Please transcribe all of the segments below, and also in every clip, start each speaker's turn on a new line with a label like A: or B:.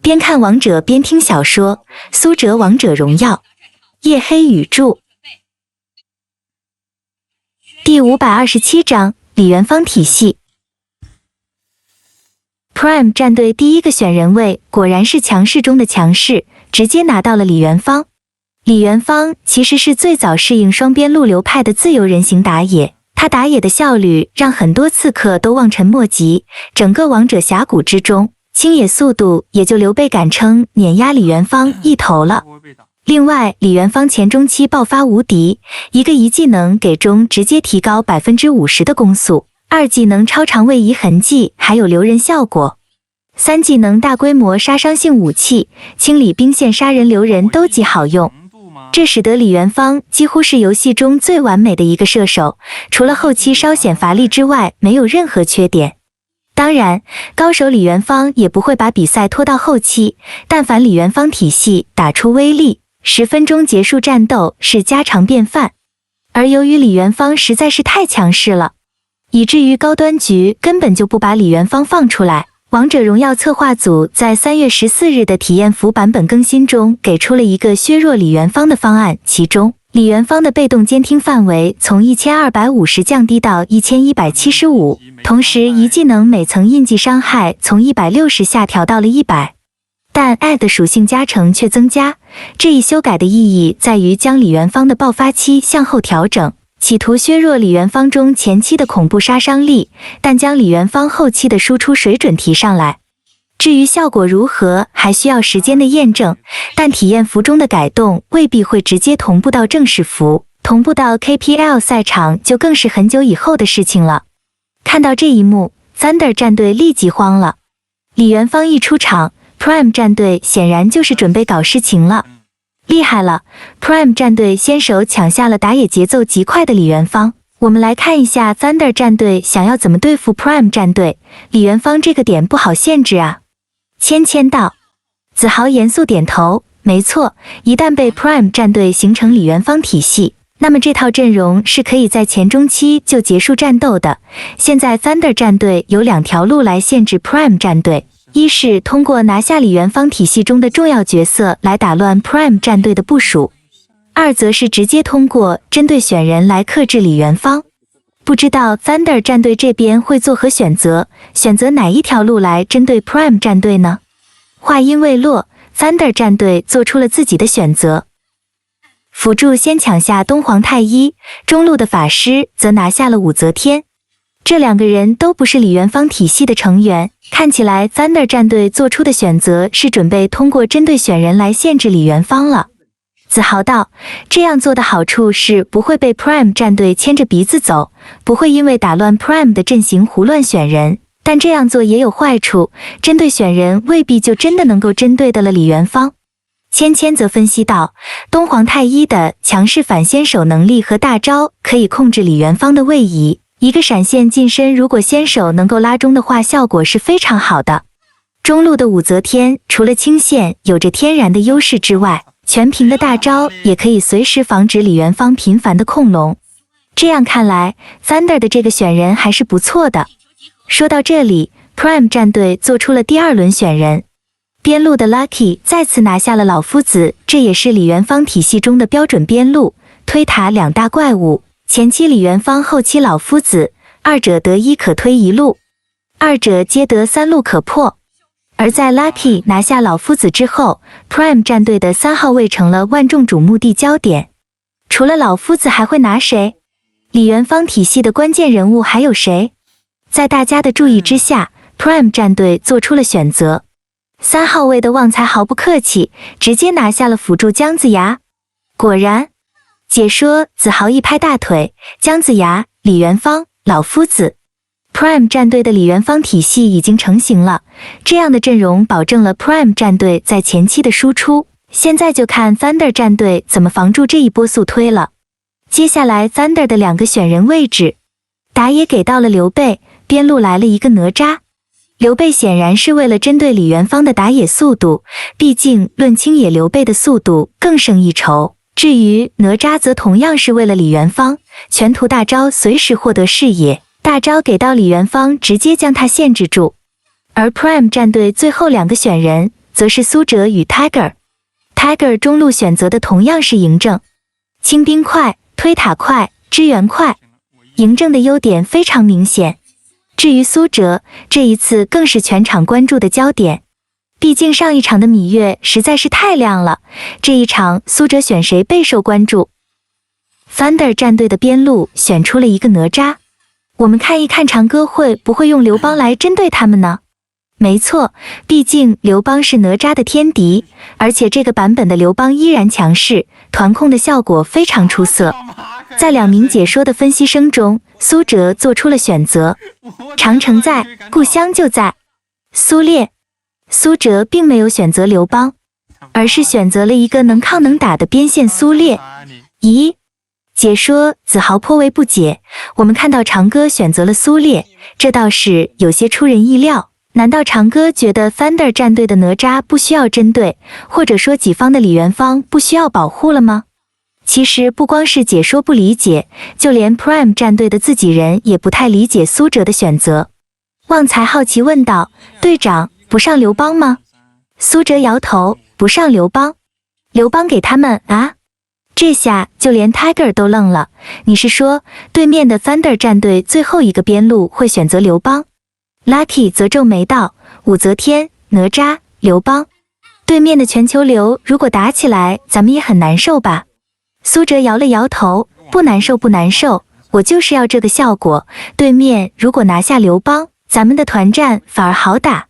A: 边看王者边听小说，苏哲王者荣耀，夜黑语著。第527章李元芳体系。Prime 战队第一个选人位果然是强势中的强势，直接拿到了李元芳。李元芳其实是最早适应双边路流派的自由人形打野，他打野的效率让很多刺客都望尘莫及，整个王者峡谷之中，清野速度也就刘备敢称碾压李元芳一头了。另外，李元芳前中期爆发无敌，一个一技能给中直接提高 50% 的攻速，二技能超长位移痕迹还有留人效果，三技能大规模杀伤性武器，清理兵线杀人留人都极好用。这使得李元芳几乎是游戏中最完美的一个射手，除了后期稍显乏力之外，没有任何缺点。当然，高手李元芳也不会把比赛拖到后期，但凡李元芳体系打出威力，10分钟结束战斗是家常便饭。而由于李元芳实在是太强势了，以至于高端局根本就不把李元芳放出来。王者荣耀策划组在3月14日的体验服版本更新中给出了一个削弱李元芳的方案，其中李元芳的被动监听范围从1250降低到1175，同时一技能每层印记伤害从160下调到了100，但 AD 属性加成却增加。这一修改的意义在于将李元芳的爆发期向后调整，企图削弱李元芳中前期的恐怖杀伤力，但将李元芳后期的输出水准提上来。至于效果如何，还需要时间的验证，但体验服中的改动未必会直接同步到正式服，同步到 KPL 赛场就更是很久以后的事情了。看到这一幕， Thunder 战队立即慌了。李元芳一出场， Prime 战队显然就是准备搞事情了。厉害了 ，Prime 战队先手抢下了打野节奏极快的李元芳。我们来看一下 Thunder 战队想要怎么对付 Prime 战队。李元芳这个点不好限制啊。芊道，子豪严肃点头，没错，一旦被 Prime 战队形成李元芳体系，那么这套阵容是可以在前中期就结束战斗的。现在 Thunder 战队有2条路来限制 Prime 战队。一是通过拿下李元芳体系中的重要角色来打乱 Prime 战队的部署，二则是直接通过针对选人来克制李元芳。不知道 Thunder 战队这边会作何选择，选择哪一条路来针对 Prime 战队呢？话音未落， Thunder 战队做出了自己的选择。辅助先抢下东皇太一，中路的法师则拿下了武则天。这2个人都不是李元芳体系的成员，看起来 Thunder 战队做出的选择是准备通过针对选人来限制李元芳了。子豪道，这样做的好处是不会被 Prime 战队牵着鼻子走，不会因为打乱 Prime 的阵型胡乱选人，但这样做也有坏处，针对选人未必就真的能够针对的了李元芳。芊则分析道，东皇太一的强势反先手能力和大招可以控制李元芳的位移，一个闪现近身，如果先手能够拉中的话，效果是非常好的。中路的武则天除了清线有着天然的优势之外，全屏的大招也可以随时防止李元芳频繁的控龙。这样看来 Thunder 的这个选人还是不错的。说到这里， Prime 战队做出了第2轮选人。边路的 Lucky 再次拿下了老夫子，这也是李元芳体系中的标准边路，推塔2大怪物，前期李元芳，后期老夫子，二者得一可推一路，二者皆得3路可破。而在 Lucky 拿下老夫子之后， Prime 战队的3号位成了万众瞩目的焦点。除了老夫子还会拿谁？李元芳体系的关键人物还有谁？在大家的注意之下， Prime 战队做出了选择。3号位的旺财毫不客气，直接拿下了辅助姜子牙。果然，解说子豪一拍大腿，姜子牙、李元芳、老夫子。Prime 战队的李元芳体系已经成型了，这样的阵容保证了 Prime 战队在前期的输出，现在就看 Thunder 战队怎么防住这一波速推了。接下来 Thunder 的2个选人位置，打野给到了刘备，边路来了一个哪吒。刘备显然是为了针对李元芳的打野速度，毕竟论清野刘备的速度更胜一筹。至于哪吒则同样是为了李元芳，全图大招随时获得视野，大招给到李元芳直接将他限制住。而 Prime 战队最后2个选人则是苏哲与 Tiger。Tiger 中路选择的同样是嬴政，清兵快、推塔快、支援快，嬴政的优点非常明显。至于苏哲，这一次更是全场关注的焦点。毕竟上一场的芈月实在是太亮了，这一场苏哲选谁备受关注。Thunder 战队的边路选出了一个哪吒，我们看一看长歌会不会用刘邦来针对他们呢？没错，毕竟刘邦是哪吒的天敌，而且这个版本的刘邦依然强势，团控的效果非常出色。在2名解说的分析声中，苏哲做出了选择，长城在，故乡就在。苏烈，苏哲并没有选择刘邦，而是选择了一个能抗能打的边线苏烈。咦？解说子豪颇为不解，我们看到长歌选择了苏烈，这倒是有些出人意料。难道长歌觉得 Thunder 战队的哪吒不需要针对，或者说己方的李元芳不需要保护了吗？其实不光是解说不理解，就连 Prime 战队的自己人也不太理解苏哲的选择。旺财好奇问道：队长，不上刘邦吗？苏哲摇头，不上刘邦。刘邦给他们啊？这下就连 Tiger 都愣了，你是说对面的 Thunder 战队最后一个边路会选择刘邦？Lucky 则皱眉道：武则天、哪吒、刘邦，对面的全球流如果打起来，咱们也很难受吧？苏哲摇了摇头，不难受不难受，我就是要这个效果。对面如果拿下刘邦，咱们的团战反而好打。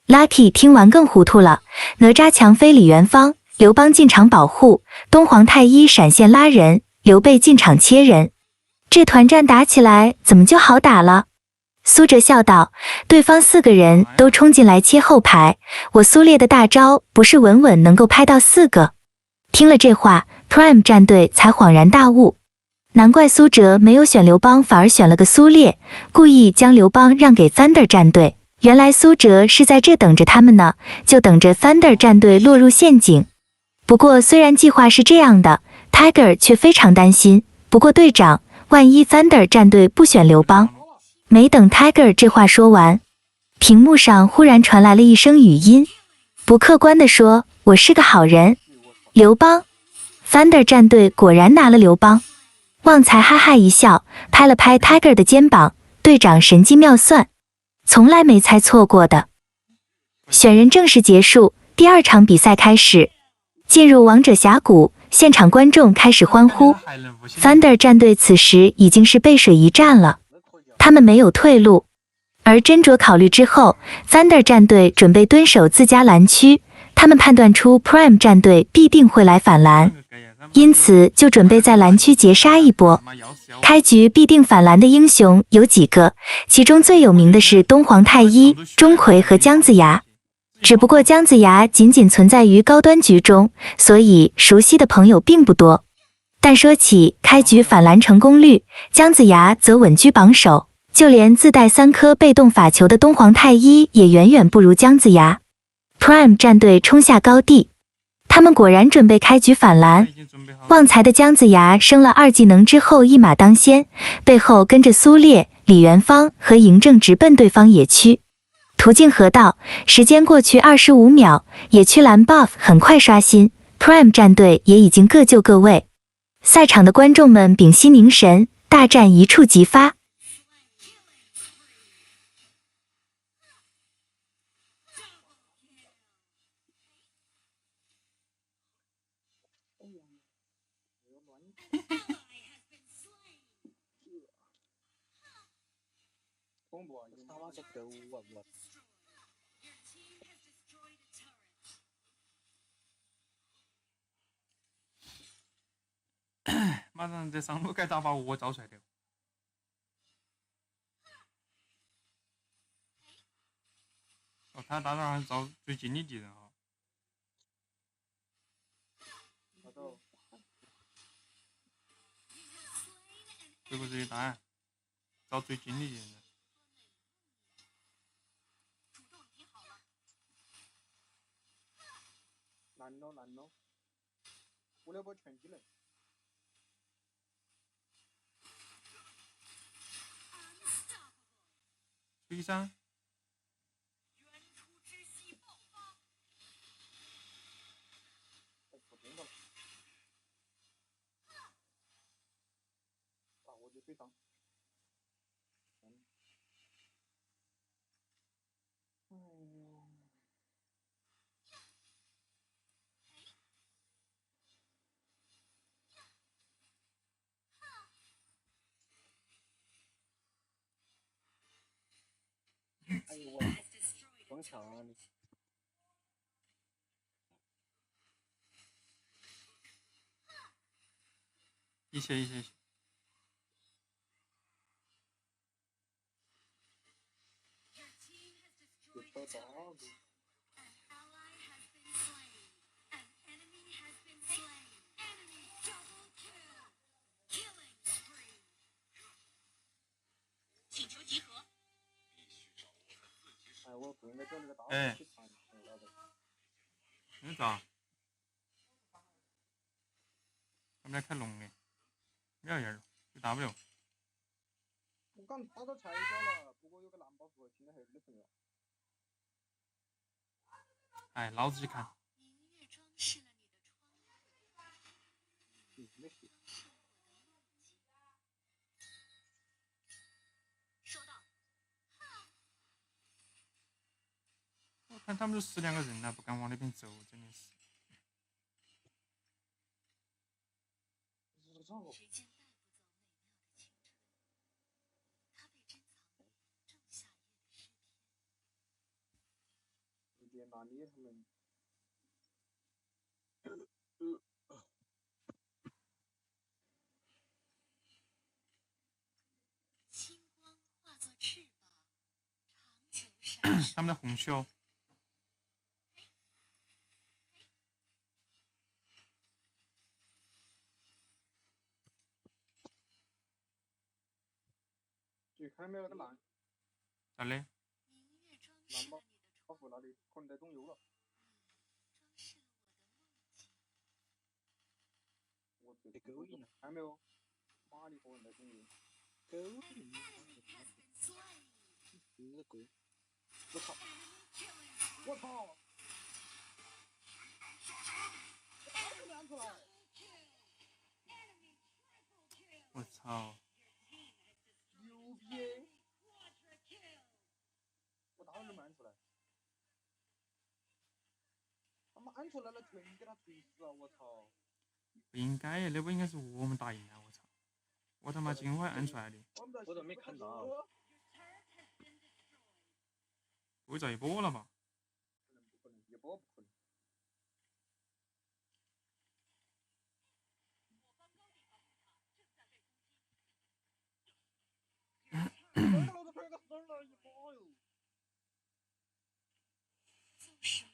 A: Lucky 听完更糊涂了，哪吒强飞李元芳，刘邦进场保护，东皇太一闪现拉人，刘备进场切人，这团战打起来怎么就好打了？苏哲笑道：对方4个人都冲进来切后排，我苏烈的大招不是稳稳能够拍到4个。听了这话， Prime 战队才恍然大悟，难怪苏哲没有选刘邦，反而选了个苏烈，故意将刘邦让给 Thunder 战队。原来苏哲是在这等着他们呢，就等着 Thunder 战队落入陷阱。不过虽然计划是这样的， Tiger 却非常担心，不过队长，万一 Thunder 战队不选刘邦？没等 Tiger 这话说完，屏幕上忽然传来了一声语音，不客观地说，我是个好人。刘邦 Thunder 战队果然拿了刘邦。旺财哈哈一笑，拍了拍 Tiger 的肩膀，队长神机妙算，从来没猜错过的。选人正式结束，第2场比赛开始。进入王者峡谷，现场观众开始欢呼。Thunder 战队此时已经是背水一战了，他们没有退路。而斟酌考虑之后， Thunder 战队准备蹲守自家蓝区，他们判断出 Prime 战队必定会来反蓝，因此就准备在蓝区截杀一波。开局必定反蓝的英雄有几个，其中最有名的是东皇太一、钟馗和姜子牙。只不过姜子牙仅仅存在于高端局中，所以熟悉的朋友并不多。但说起开局反蓝成功率，姜子牙则稳居榜首，就连自带3颗被动法球的东皇太一也远远不如姜子牙。Prime 战队冲下高地，他们果然准备开局反蓝。旺财的姜子牙升了2技能之后一马当先，背后跟着苏烈、李元芳和嬴政直奔对方野区。途径河道，时间过去25秒，野区蓝 buff 很快刷新， Prime 战队也已经各就各位。赛场的观众们屏息凝神，大战一触即发。
B: 马上这上路该咋把我找出来的？哦，他打算找最近的敌人哈。这个是答案，找最近的敌人。难喽，我那波全技能。推山。
C: 我就对上。哎呀！哎呦我装强啊你！
B: 一些。
C: 有车道路。
D: 请求集合。
C: 哎，我不应该叫那个大
B: 哎
C: 去谈，老子。
B: 那咋？他们来开龙的，秒一下了，有 W。
C: 我刚打到菜椒了，不过有个蓝 buff，现在还有点朋友。
B: 哎，老子去看。
C: 没事。
D: 收到。
B: 我看他们都12个人了，不敢往那边走，真的是。
D: 时间带不走美妙的青春，它被珍藏于仲夏夜的诗篇。
C: 直接拿捏他们。
D: 星光化作翅膀，长久闪烁。
B: 他们的红袖。
C: 去看没有那个蓝
B: 咋的？
C: 蓝包，buff那里可能在中游了。我这勾引了，看没有？马里可能在中游。勾引死鬼！我操！我操！打不亮出来！
B: 我操！
C: 牛逼！我打都没按出来，他妈按出来了，全给他锤死啊！我操！
B: 不应该，那不应该是我们打赢啊！我操！我他妈今晚按出来的。
C: 我都没看到。
B: 不会遭一波了吧？
C: 不可能，一波不可能。老子推个死了一波哟！
D: 纵使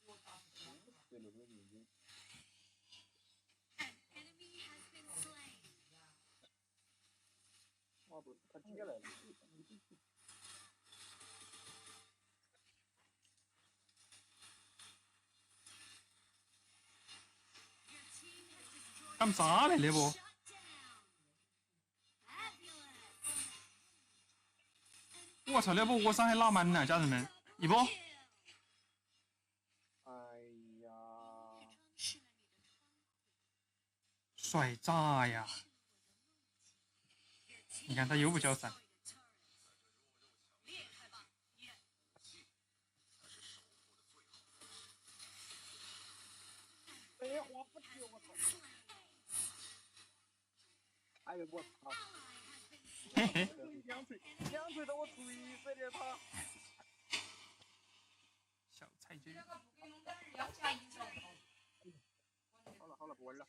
D: 魔法遮蔽了眼睛，心灵依然指引着爱情。
C: 对了，对了。哇不，他进来了。
B: 干啥嘞？那不？我操！那不我伤害拉满了，家人们，一波！
C: 哎呀！
B: 帅炸呀！你看他又不交闪。
C: 哎呀，我不去，我操！哎呀，我操！
B: 嘿嘿。
C: 两锤的我锤死的他！
B: 小菜鸡。
C: 好了，不玩了。